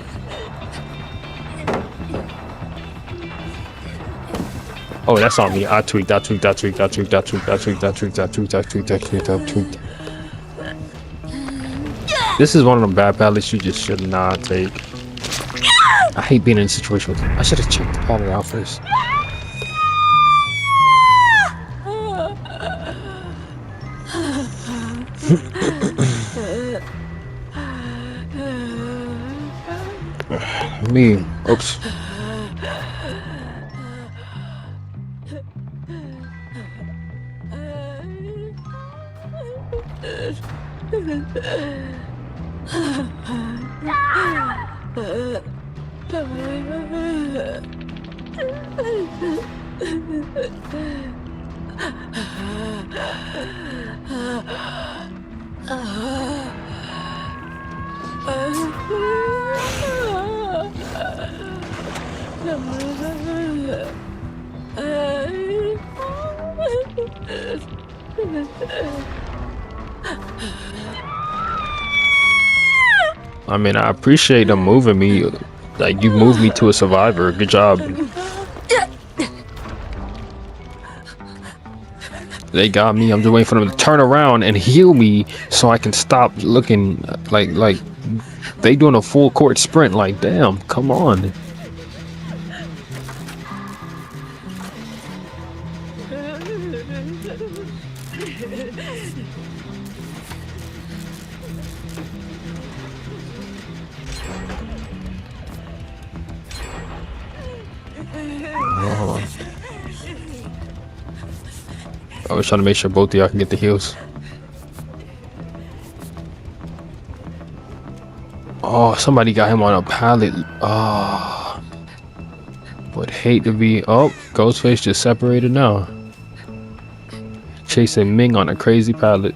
Oh, that's on me. I tweaked. This is one of them bad pallets you just should not take. I hate being in a situation with I should have checked the pallet out first. Me. Oops. I mean, I appreciate them moving me. Like, you moved me to a survivor. Good job. They got me. I'm just waiting for them to turn around and heal me so I can stop looking like they doing a full court sprint. Like, damn, come on. was trying to make sure both of y'all can get the heals. Oh, somebody got him on a pallet. Oh, would hate to be. Oh, Ghostface just separated now. Chasing Ming on a crazy pallet.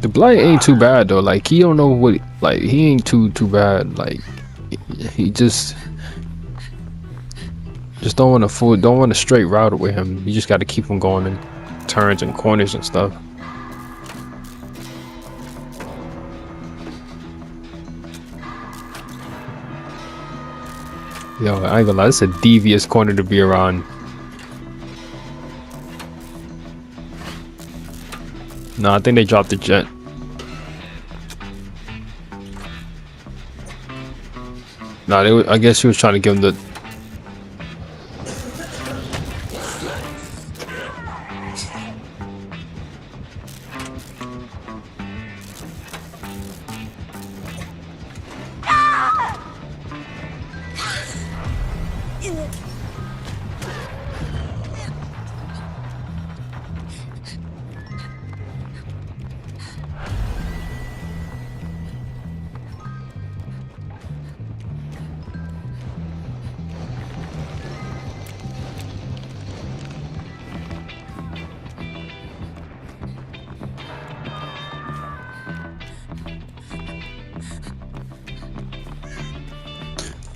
The blight ain't too bad though. Like he don't know what. Like he ain't too bad. Like he just don't want to don't want a straight route with him. You just got to keep him going in turns and corners and stuff. Yo, I ain't gonna lie. This is a devious corner to be around. No, I think they dropped the jet. No, I guess he was trying to give him the.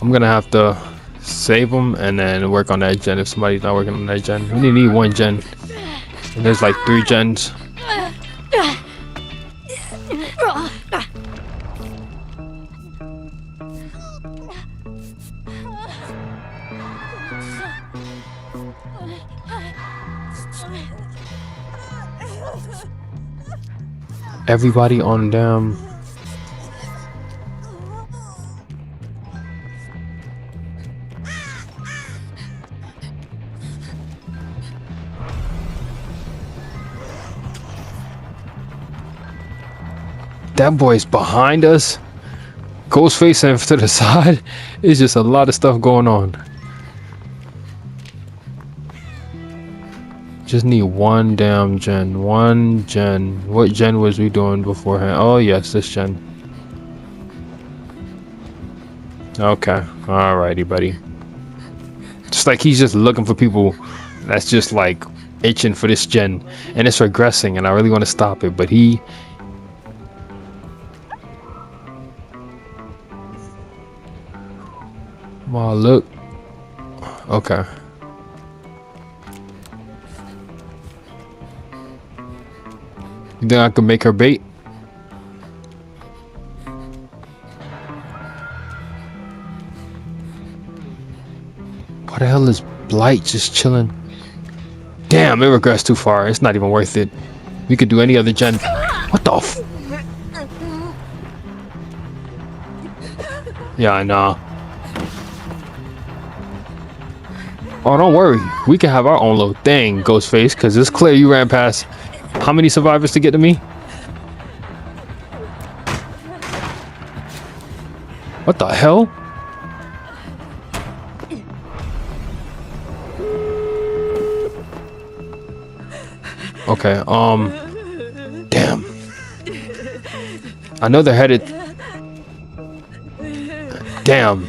I'm gonna have to save them and then work on that gen if somebody's not working on that gen. We only need one gen. And there's like 3 gens. Everybody on them. That boy's behind us. Ghostface and to the side. It's just a lot of stuff going on. Just need one damn gen. One gen. What gen was we doing beforehand? Oh yes, this gen. Okay. Alrighty, buddy. Just like he's just looking for people that's just like itching for this gen. And it's regressing and I really want to stop it, but he... Oh, look. Okay. You think I could make her bait? What the hell is Blight just chilling? Damn, it regressed too far. It's not even worth it. We could do any other gen. What the f... Yeah, I know. Oh, don't worry. We can have our own little thing, Ghostface, because it's clear you ran past how many survivors to get to me? What the hell? Okay, damn. I know they're headed... Damn.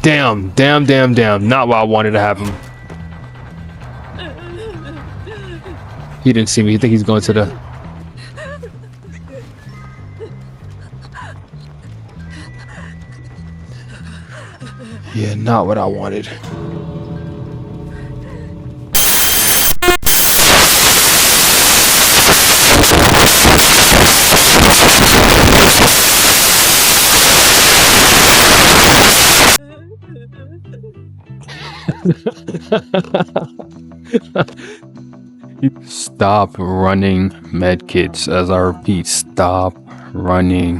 Damn. Not what I wanted to have him. He didn't see me. You think he's going to the... Yeah, not what I wanted. Stop running medkits. As I repeat, stop running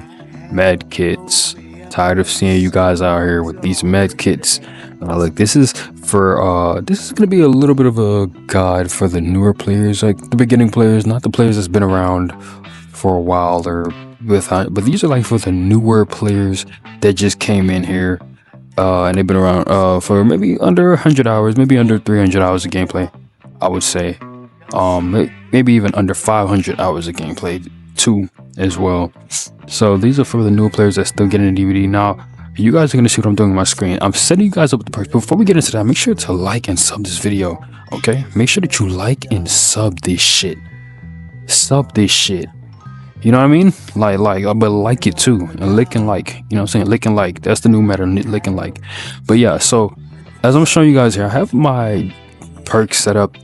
medkits. Tired of seeing you guys out here with these med kits. Look, this is gonna be a little bit of a guide for the newer players, like the beginning players, not the players that's been around for a while or without, but these are like for the newer players that just came in here, and they've been around for maybe under 100 hours, maybe under 300 hours of gameplay, I would say. Maybe even under 500 hours of gameplay too as well. So these are for the newer players that's still getting a DVD. Now you guys are gonna see what I'm doing on my screen. I'm setting you guys up with the perks. Before we get into that, make sure to like and sub this video. Okay, make sure that you like and sub this shit. Sub this shit. You know what I mean? But like it too, and lick and like. You know what I'm saying? Lick and like. That's the new meta. Lick and like. But yeah, so as I'm showing you guys here, I have my perks set up.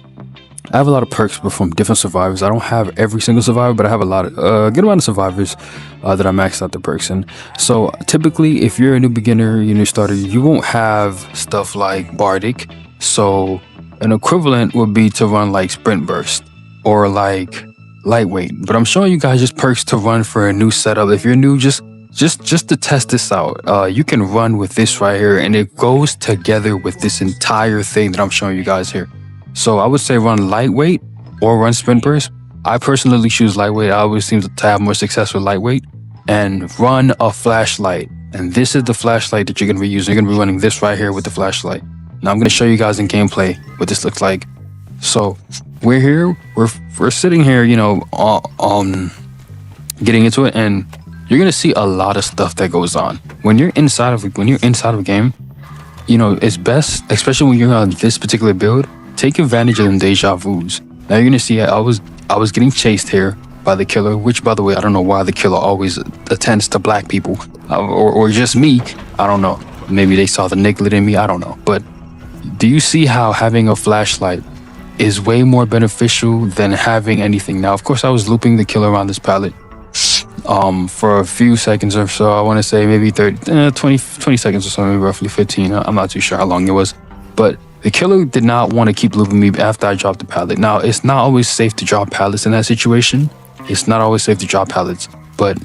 I have a lot of perks from different survivors. I don't have every single survivor, but I have a lot of good amount of survivors that I maxed out the perks in. So typically, if you're a new beginner, you're a new starter, you won't have stuff like Bardic. So an equivalent would be to run like Sprint Burst or like Lightweight. But I'm showing you guys just perks to run for a new setup. If you're new, just to test this out, you can run with this right here, and it goes together with this entire thing that I'm showing you guys here. So I would say run Lightweight or run Sprint Burst. I personally choose Lightweight. I always seem to have more success with Lightweight. And run a flashlight. And this is the flashlight that you're going to be using. You're going to be running this right here with the flashlight. Now I'm going to show you guys in gameplay what this looks like. So we're here. We're sitting here, you know, getting into it. And you're going to see a lot of stuff that goes on. When you're inside of a game, you know, it's best, especially when you're on this particular build, take advantage of them deja vus. Now you're gonna see I was getting chased here by the killer, which by the way, I don't know why the killer always attends to black people, or just me. I don't know. Maybe they saw the niglet in me. I don't know. But do you see how having a flashlight is way more beneficial than having anything? Now, of course, I was looping the killer around this pallet for a few seconds or so. I want to say maybe 20 seconds or so, maybe roughly 15. I'm not too sure how long it was, but the killer did not want to keep looping me after I dropped the pallet. Now, it's not always safe to drop pallets in that situation. It's not always safe to drop pallets. But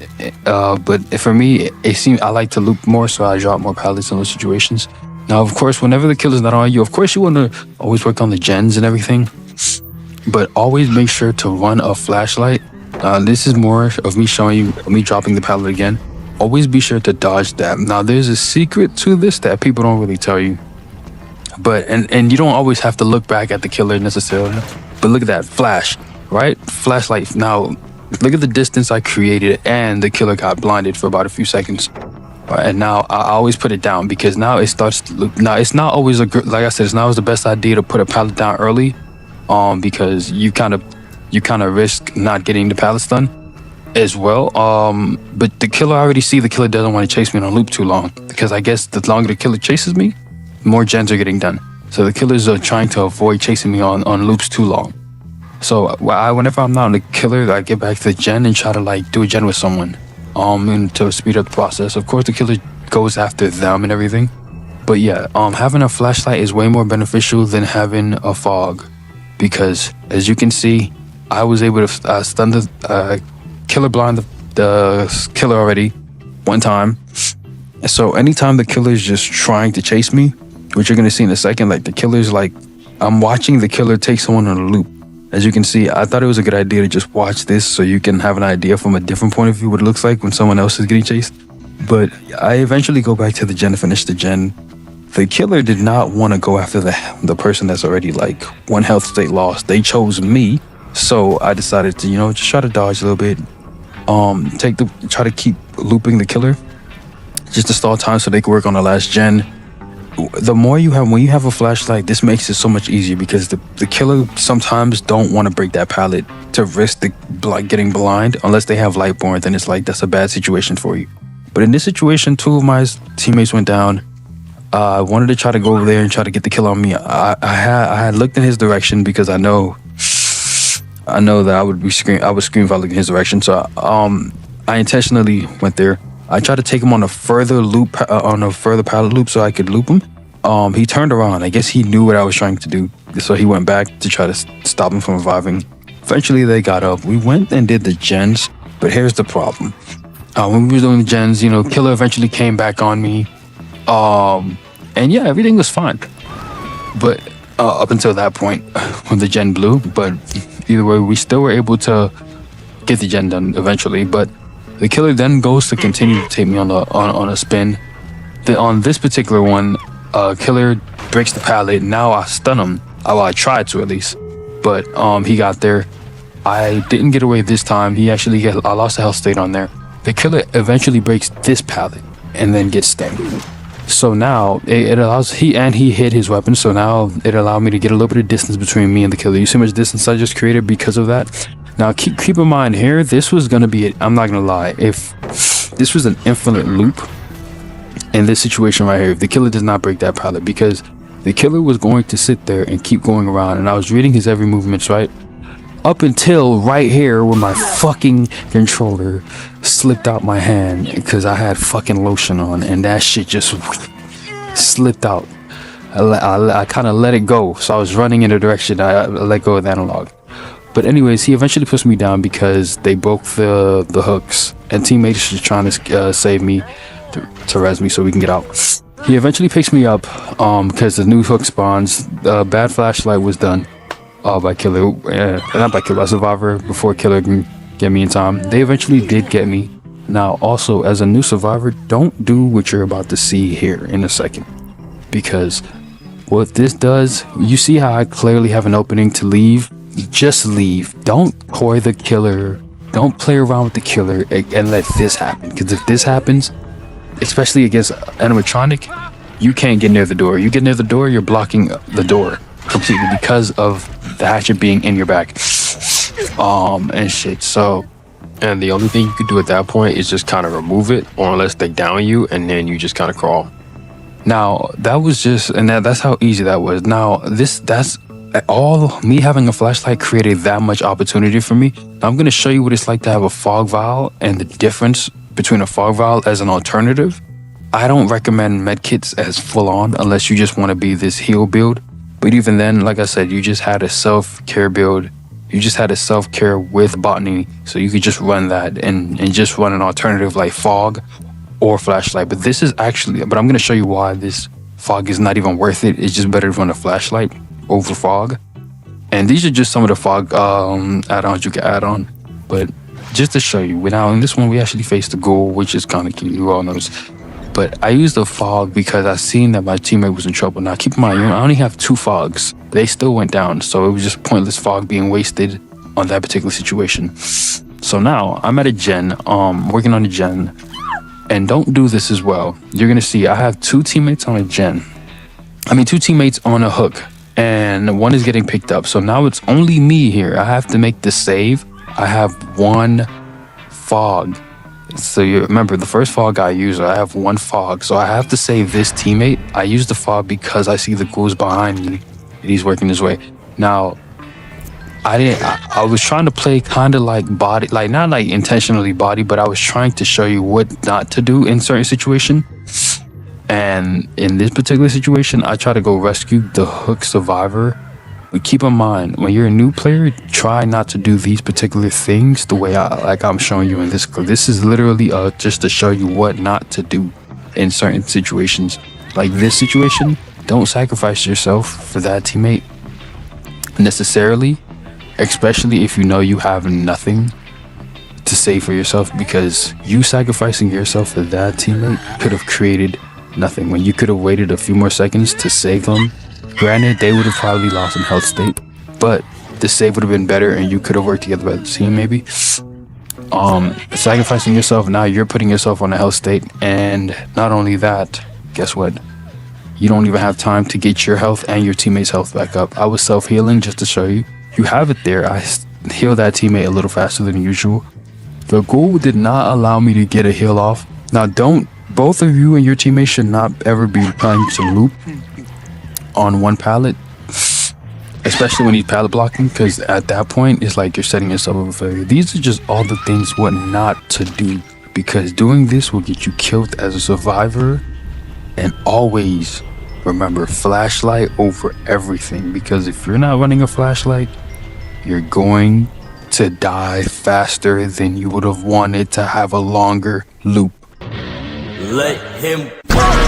for me, it seemed I like to loop more, so I drop more pallets in those situations. Now, of course, whenever the killer's not on you, of course, you want to always work on the gens and everything. But always make sure to run a flashlight. This is more of me showing you me dropping the pallet again. Always be sure to dodge that. Now, there's a secret to this that people don't really tell you. But and you don't always have to look back at the killer necessarily. But look at that flash, right? Flashlight. Now look at the distance I created, and the killer got blinded for about a few seconds. And now I always put it down because now it starts to look. Now it's not always like I said, it's not always the best idea to put a pallet down early, because you kind of risk not getting the pallets done as well. But the killer, I already see the killer doesn't want to chase me on a loop too long, because I guess the longer the killer chases me, more gens are getting done. So the killers are trying to avoid chasing me on loops too long. So whenever I'm not on the killer, I get back to the gen and try to like do a gen with someone, and to speed up the process. Of course, the killer goes after them and everything. But yeah, having a flashlight is way more beneficial than having a fog, because as you can see, I was able to stun the killer blind the killer already one time. So anytime the killer is just trying to chase me, which you're going to see in a second, like the killer's like, I'm watching the killer take someone on a loop. As you can see, I thought it was a good idea to just watch this so you can have an idea from a different point of view what it looks like when someone else is getting chased. But I eventually go back to the gen to finish the gen. The killer did not want to go after the person that's already like 1 health state lost. They chose me. So I decided to, just try to dodge a little bit. Try to keep looping the killer just to stall time so they can work on the last gen. The more you have, when you have a flashlight, this makes it so much easier, because the killer sometimes don't want to break that pallet to risk getting blind unless they have Lightborn. Then it's like, that's a bad situation for you. But in this situation, 2 of my teammates went down. I wanted to try to go over there and try to get the kill on me. I had looked in his direction because I know that I would scream if I looked in his direction. So I intentionally went there. I tried to take him on a further pallet loop so I could loop him. He turned around. I guess he knew what I was trying to do, so he went back to try to stop him from reviving. Eventually, they got up. We went and did the gens, but here's the problem. When we were doing the gens, you know, killer eventually came back on me. And yeah, everything was fine. But up until that point, when the gen blew. But either way, we still were able to get the gen done eventually. But the killer then goes to continue to take me on a spin. On this particular one, killer breaks the pallet. Now I stun him. Well, I tried to at least, but he got there. I didn't get away this time. I lost a health state on there. The killer eventually breaks this pallet and then gets stunned. So now it allows he hit his weapon. So now it allowed me to get a little bit of distance between me and the killer. You see how much distance I just created because of that? Now keep in mind here, this was gonna be it. I'm not gonna lie. If this was an infinite loop in this situation right here, if the killer does not break that pallet, because the killer was going to sit there and keep going around, and I was reading his every movements, right? Up until right here where my fucking controller slipped out my hand because I had fucking lotion on, and that shit just slipped out. I kind of let it go, so I was running in a direction. I let go of the analog. But anyways, he eventually puts me down because they broke the hooks, and teammates are trying to save me, to res me so we can get out. He eventually picks me up because the new hook spawns. The bad flashlight was done by killer, not by killer, by survivor before killer can get me in time. They eventually did get me. Now also, as a new survivor, don't do what you're about to see here in a second, because what this does, you see how I clearly have an opening to leave? Just leave. Don't coy the killer. Don't play around with the killer and let this happen, because if this happens, especially against animatronic, you can't get near the door. You get near the door, you're blocking the door completely because of the hatchet being in your back and shit. So, and the only thing you could do at that point is just kind of remove it, or unless they down you, and then you just kind of crawl. Now that was just, and that's how easy that was. Now that's all me having a flashlight created that much opportunity for me. Now I'm going to show you what it's like to have a fog vial and the difference between a fog vial as an alternative. I don't recommend medkits as full on unless you just want to be this heal build. But even then, like I said, you just had a self-care build. You just had a self-care with botany, so you could just run that and just run an alternative like fog or flashlight. But this is actually, but I'm going to show you why this fog is not even worth it. It's just better to run a flashlight over fog. And these are just some of the fog add-ons you can add on. But just to show you, now in this one we actually faced the ghoul, which is kind of cute, you all notice. But I used the fog because I seen that my teammate was in trouble. Now keep in mind, I only have 2 fogs. They still went down, so it was just pointless fog being wasted on that particular situation. So now I'm at a gen, working on a gen, and don't do this as well. You're gonna see I have 2 teammates on a gen. 2 teammates on a hook, and one is getting picked up. So now it's only me here. I have to make the save. I have 1 fog. So you remember the first fog I used, I have 1 fog. So I have to save this teammate. I use the fog because I see the ghouls behind me and he's working his way. Now, I was trying to play kind of like body, like not like intentionally body, but I was trying to show you what not to do in certain situation. And in this particular situation, I try to go rescue the hook survivor. But keep in mind, when you're a new player, try not to do these particular things the way I'm showing you in this clip. This is literally just to show you what not to do in certain situations. Like this situation, don't sacrifice yourself for that teammate necessarily, especially if you know you have nothing to say for yourself, because you sacrificing yourself for that teammate could have created nothing. When you could have waited a few more seconds to save them, granted, they would have probably lost in health state, but the save would have been better and you could have worked together as a team maybe. Sacrificing yourself, now you're putting yourself on a health state, and not only that, guess what? You don't even have time to get your health and your teammate's health back up. I was self-healing just to show you. You have it there. I healed that teammate a little faster than usual. The ghoul did not allow me to get a heal off. Now both of you and your teammates should not ever be trying to loop on one pallet, especially when he's pallet blocking, because at that point it's like you're setting yourself up for failure. These are just all the things what not to do, because doing this will get you killed as a survivor. And always remember, flashlight over everything, because if you're not running a flashlight, you're going to die faster than you would have wanted to have a longer loop. Let him go.